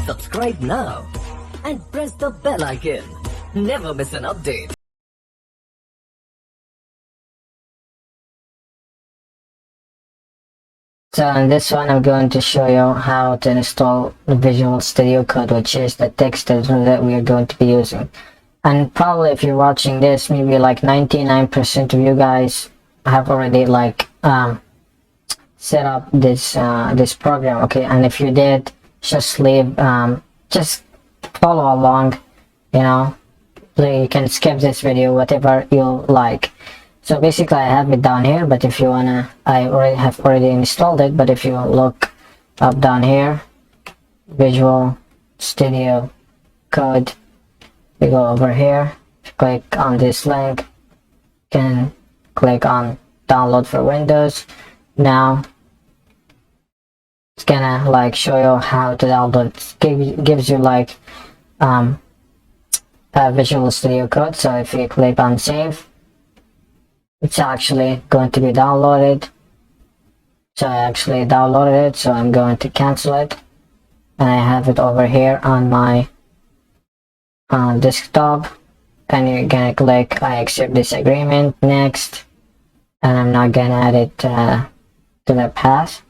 Subscribe now and press the bell icon. Never miss an update. So in this one, I'm going to show you how to install the Visual Studio Code, which is the text editor that we are going to be using. And probably if you're watching this, maybe like 99% of you guys have already set up this this program, okay? And if you did, just leave, just follow along, you know. You can skip this video, whatever you like. So basically I have it down here, but if you wanna, I have already installed it, but if you look up down here, Visual Studio Code, you go over here, click on this link, you can click on download for Windows. Now it's gonna show you how to download. It gives you Visual Studio Code. So if you click on save, it's actually going to be downloaded. So I actually downloaded it, so I'm going to cancel it, and I have it over here on my desktop. And you're gonna click I accept this agreement, next, and I'm not gonna add it to the path.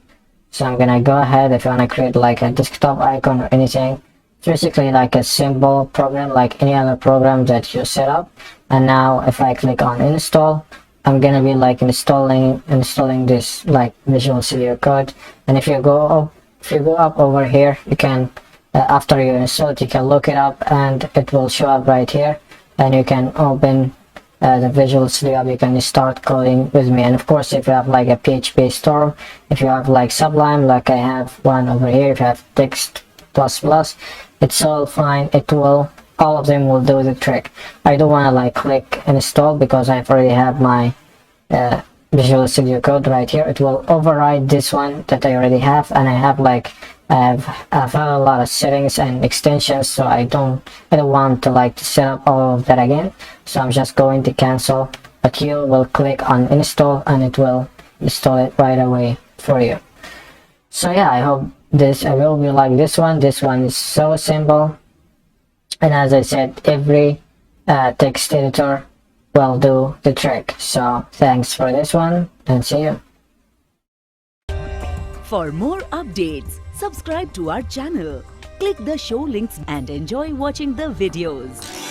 So I'm gonna go ahead. If you want to create like a desktop icon or anything, it's basically like a simple program like any other program that you set up. And now if I click on install, I'm gonna be installing this Visual Studio Code. And if you go up over here, you can after you install it, you can look it up and it will show up right here, and you can open the Visual Studio. You can start coding with me. And of course, if you have like a PHP store, if you have like Sublime, like I have one over here, if you have text plus, it's all fine. All of them will do the trick. I don't want to click install because I already have my Visual Studio Code right here. It will override this one that I already have, and I have I've had a lot of settings and extensions, so I don't want to set up all of that again. So I'm just going to cancel, but you will click on install and it will install it right away for you. So yeah, I hope I will be like this one. This one is so simple, and as I said, every text editor will do the trick. So thanks for this one, and see you. For more updates, subscribe to our channel, click the show links and enjoy watching the videos.